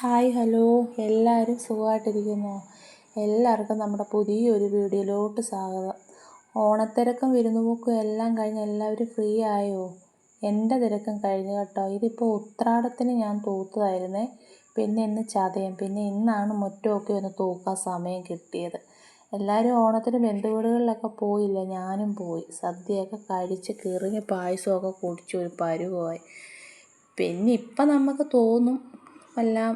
Hi hello, എല്ലാവരും സുഖമായിട്ടിരിക്കുന്നോ? എല്ലാവർക്കും നമ്മുടെ പുതിയൊരു വീഡിയോയിലോട്ട് സ്വാഗതം. ഓണത്തിരക്കും വിരുന്നുപോക്കും എല്ലാം കഴിഞ്ഞ് എല്ലാവരും ഫ്രീ ആയോ? എൻ്റെ തിരക്കും കഴിഞ്ഞു കേട്ടോ. ഇതിപ്പോൾ ഉത്രാടത്തിന് ഞാൻ തൂത്തതായിരുന്നേ. പിന്നെ ഇന്ന് ചതയം, പിന്നെ ഇന്നാണ് മുറ്റമൊക്കെ ഒന്ന് തൂക്കാൻ സമയം കിട്ടിയത്. എല്ലാവരും ഓണത്തിന് ബന്ധുവീടുകളിലൊക്കെ പോയില്ല, ഞാനും പോയി. സദ്യയൊക്കെ കഴിച്ച് കിറിഞ്ഞ് പായസമൊക്കെ കുടിച്ച് ഒരു പരുവമായി. പിന്നെ ഇപ്പം നമുക്ക് തോന്നും എല്ലാം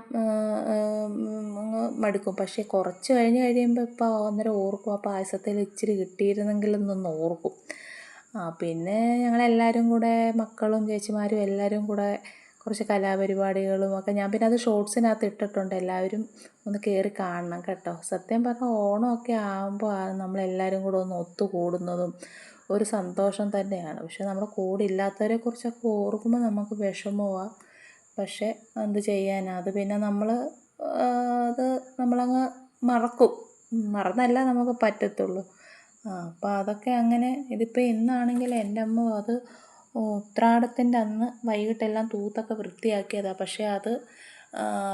മടുക്കും. പക്ഷേ കുറച്ച് കഴിയുമ്പോൾ ഇപ്പോൾ അന്നേരം ഓർക്കും ആ പായസത്തിൽ ഇച്ചിരി കിട്ടിയിരുന്നെങ്കിലെന്നൊന്ന് ഓർക്കും. പിന്നെ ഞങ്ങളെല്ലാവരും കൂടെ മക്കളും ചേച്ചിമാരും എല്ലാവരും കൂടെ കുറച്ച് കലാപരിപാടികളും ഒക്കെ ഞാൻ പിന്നെ അത് ഷോർട്സിനകത്ത് ഇട്ടിട്ടുണ്ട്. എല്ലാവരും ഒന്ന് കയറി കാണണം കേട്ടോ. സത്യം പറഞ്ഞാൽ ഓണമൊക്കെ ആകുമ്പോൾ നമ്മളെല്ലാവരും കൂടെ ഒന്ന് ഒത്തുകൂടുന്നതും ഒരു സന്തോഷം തന്നെയാണ്. പക്ഷെ നമ്മുടെ കൂടെ ഇല്ലാത്തവരെ കുറിച്ചൊക്കെ ഓർക്കുമ്പോൾ നമുക്ക് വിഷമമാണ്. പക്ഷെ എന്ത് ചെയ്യാനാ, അത് പിന്നെ അത് നമ്മളങ്ങ് മറക്കും. മറന്നല്ല നമുക്ക് പറ്റത്തുള്ളൂ. അപ്പോൾ അതൊക്കെ അങ്ങനെ. ഇതിപ്പോൾ ഇന്നാണെങ്കിൽ എൻ്റെ അമ്മ അത് ഉത്രാടത്തിൻ്റെ അന്ന് വൈകിട്ടെല്ലാം തൂത്തൊക്കെ വൃത്തിയാക്കിയതാണ്. പക്ഷേ അത്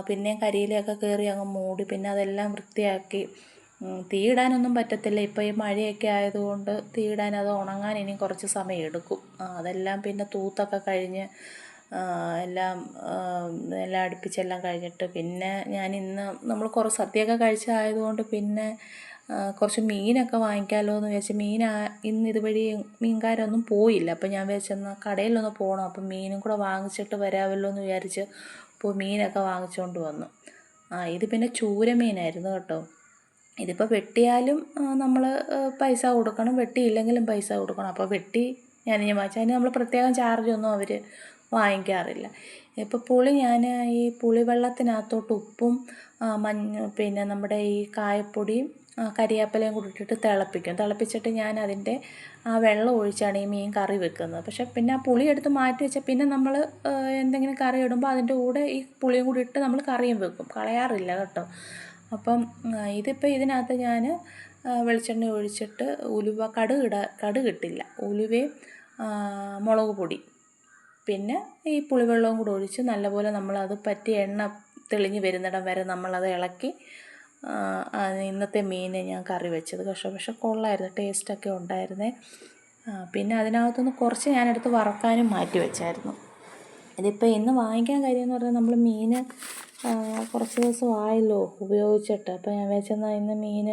പിന്നെയും കരിയിലൊക്കെ കയറി അങ്ങ് മൂടി. പിന്നെ അതെല്ലാം വൃത്തിയാക്കി. തീയിടാനൊന്നും പറ്റത്തില്ല. ഇപ്പോൾ ഈ മഴയൊക്കെ ആയതുകൊണ്ട് തീയിടാൻ അത് ഉണങ്ങാൻ ഇനി കുറച്ച് സമയം എടുക്കും. അതെല്ലാം പിന്നെ തൂത്തൊക്കെ കഴിഞ്ഞ് എല്ലാം അടുപ്പിച്ചെല്ലാം കഴിഞ്ഞിട്ട് പിന്നെ ഞാൻ ഇന്ന് നമ്മൾ കുറച്ച് സദ്യയൊക്കെ കഴിച്ചതായതുകൊണ്ട് പിന്നെ കുറച്ച് മീനൊക്കെ വാങ്ങിക്കാമല്ലോ എന്ന് വിചാരിച്ച് ഇന്ന് ഇതുവഴി മീൻകാരൊന്നും പോയില്ല. അപ്പോൾ ഞാൻ വിചാരിച്ചെന്നാൽ കടയിലൊന്ന് പോകണം, അപ്പം മീനും കൂടെ വാങ്ങിച്ചിട്ട് വരാമല്ലോ എന്ന് വിചാരിച്ച് ഇപ്പോൾ മീനൊക്കെ വാങ്ങിച്ചുകൊണ്ട് വന്നു. ഇത് പിന്നെ ചൂര മീനായിരുന്നു കേട്ടോ. ഇതിപ്പോൾ വെട്ടിയാലും നമ്മൾ പൈസ കൊടുക്കണം, വെട്ടിയില്ലെങ്കിലും പൈസ കൊടുക്കണം. അപ്പോൾ വെട്ടി ഞാൻ വാങ്ങിച്ചു. അതിന് നമ്മൾ പ്രത്യേകം ചാർജൊന്നും അവർ വാങ്ങിക്കാറില്ല. ഇപ്പോൾ പുളി ഞാൻ ഈ പുളിവെള്ളത്തിനകത്തോട്ട് ഉപ്പും പിന്നെ നമ്മുടെ ഈ കായപ്പൊടിയും കരിയാപ്പിലയും കൂടി ഇട്ടിട്ട് തിളപ്പിച്ചിട്ട് ഞാൻ അതിൻ്റെ ആ വെള്ളം ഒഴിച്ചാണ് ഈ മീൻ കറി വെക്കുന്നത്. പക്ഷേ പിന്നെ ആ പുളി എടുത്ത് മാറ്റി വെച്ചാൽ പിന്നെ നമ്മൾ എന്തെങ്കിലും കറി ഇടുമ്പോൾ അതിൻ്റെ കൂടെ ഈ പുളിയും കൂടി ഇട്ട് നമ്മൾ കറിയും വെക്കും, കളയാറില്ല കേട്ടോ. അപ്പം ഇതിപ്പോൾ ഇതിനകത്ത് ഞാൻ വെളിച്ചെണ്ണ ഒഴിച്ചിട്ട് കടുകിട്ടില്ല, ഉലുവയും മുളക് പൊടി പിന്നെ ഈ പുളിവെള്ളവും കൂടെ ഒഴിച്ച് നല്ലപോലെ നമ്മളത് പറ്റി എണ്ണ തെളിഞ്ഞ് വരുന്നിടം വരെ നമ്മളത് ഇളക്കി ഇന്നത്തെ മീൻ ഞാൻ കറി വെച്ചത്. പക്ഷേ കൊള്ളായിരുന്നു, ടേസ്റ്റൊക്കെ ഉണ്ടായിരുന്നേ. പിന്നെ അതിനകത്തുനിന്ന് കുറച്ച് ഞാനെടുത്ത് വറക്കാനും മാറ്റി വെച്ചായിരുന്നു. ഇതിപ്പോൾ ഇന്ന് വാങ്ങിക്കാൻ കാര്യമെന്ന് പറഞ്ഞാൽ നമ്മൾ മീൻ കുറച്ച് ദിവസമായല്ലോ ഉപയോഗിച്ചിട്ട്. അപ്പോൾ ഞാൻ വിചാരിച്ചെന്നാൽ ഇന്ന് മീൻ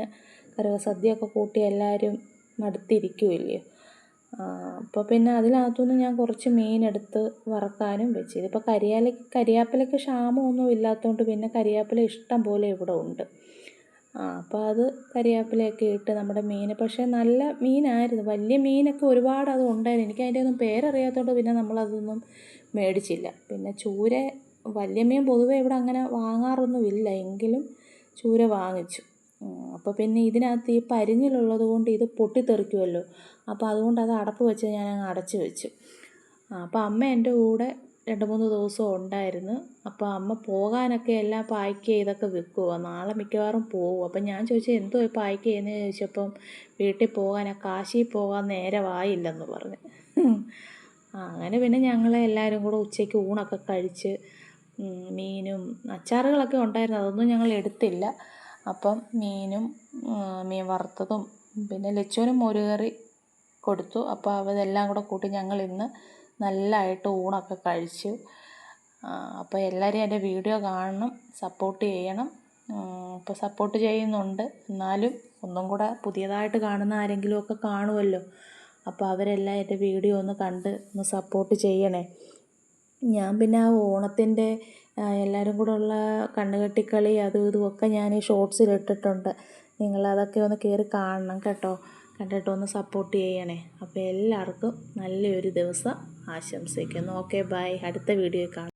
സദ്യയൊക്കെ കൂട്ടി എല്ലാവരും മടുത്തിരിക്കുമല്ലേ. അപ്പോൾ പിന്നെ അതിനകത്തുനിന്ന് ഞാൻ കുറച്ച് മീനെടുത്ത് വറക്കാനും വെച്ച്. ഇതിപ്പോൾ കരിയാപ്പിലയ്ക്ക് ക്ഷാമമൊന്നും ഇല്ലാത്തതുകൊണ്ട് പിന്നെ കരിയാപ്പില ഇഷ്ടം പോലെ ഇവിടെ ഉണ്ട്. അപ്പോൾ അത് കരിയാപ്പിലയൊക്കെ ഇട്ട് നമ്മുടെ മീൻ, പക്ഷേ നല്ല മീനായിരുന്നു. വലിയ മീനൊക്കെ ഒരുപാട് അത് ഉണ്ടായിരുന്നു. എനിക്ക് അതിൻ്റെ ഒന്നും പേരറിയാത്തതുകൊണ്ട് പിന്നെ നമ്മളതൊന്നും മേടിച്ചില്ല. പിന്നെ ചൂര, വലിയ മീൻ പൊതുവെ ഇവിടെ അങ്ങനെ വാങ്ങാറൊന്നുമില്ല, എങ്കിലും ചൂര വാങ്ങിച്ചു. അപ്പോൾ പിന്നെ ഇതിനകത്ത് ഈ പരിഞ്ഞിലുള്ളത് കൊണ്ട് ഇത് പൊട്ടിത്തെറിക്കുമല്ലോ. അപ്പോൾ അതുകൊണ്ട് അത് അടപ്പ് വെച്ച് ഞാൻ അങ്ങ് അടച്ച് വെച്ചു. അപ്പോൾ അമ്മ എൻ്റെ കൂടെ 2-3 ദിവസം ഉണ്ടായിരുന്നു. അപ്പോൾ അമ്മ പോകാനൊക്കെ എല്ലാം പാക്ക് ചെയ്തൊക്കെ വെക്കുമോ, നാളെ മിക്കവാറും പോകും. അപ്പം ഞാൻ ചോദിച്ചു എന്തോ പാക്ക് ചെയ്യുന്നതെന്ന് ചോദിച്ചപ്പം വീട്ടിൽ പോകാൻ, കാശിയിൽ പോകാൻ നേരമായില്ലെന്ന് പറഞ്ഞു. അങ്ങനെ പിന്നെ ഞങ്ങൾ എല്ലാവരും കൂടെ ഉച്ചയ്ക്ക് ഊണൊക്കെ കഴിച്ച് മീനും അച്ചാറുകളൊക്കെ ഉണ്ടായിരുന്നു, അതൊന്നും ഞങ്ങൾ എടുത്തില്ല. അപ്പം മീൻ വറുത്തതും പിന്നെ ലച്ചുവിനും മോരുകറി കൊടുത്തു. അപ്പോൾ അതെല്ലാം കൂടെ കൂട്ടി ഞങ്ങൾ ഇന്ന് നല്ലതായിട്ട് ഊണൊക്കെ കഴിച്ചു. അപ്പോൾ എല്ലാവരും എൻ്റെ വീഡിയോ കാണണം, സപ്പോർട്ട് ചെയ്യണം. ഇപ്പോൾ സപ്പോർട്ട് ചെയ്യുന്നുണ്ട്, എന്നാലും ഒന്നും കൂടെ പുതിയതായിട്ട് കാണുന്ന ആരെങ്കിലുമൊക്കെ കാണുമല്ലോ. അപ്പോൾ അവരെല്ലാം എൻ്റെ വീഡിയോ ഒന്ന് കണ്ട് ഒന്ന് സപ്പോർട്ട് ചെയ്യണേ. ഞാൻ പിന്നെ ആ ഓണത്തിൻ്റെ എല്ലാവരും കൂടെ ഉള്ള കണ്ണുകെട്ടിക്കളി അതും ഇതുമൊക്കെ ഞാൻ ഷോർട്സിൽ ഇട്ടിട്ടുണ്ട്. നിങ്ങളതൊക്കെ ഒന്ന് കയറി കാണണം കേട്ടോ. കണ്ടിട്ടൊന്ന് സപ്പോർട്ട് ചെയ്യണേ. അപ്പോൾ എല്ലാവർക്കും നല്ലൊരു ദിവസം ആശംസിക്കുന്നു. Okay, bye. അടുത്ത വീഡിയോയിൽ കാണാം.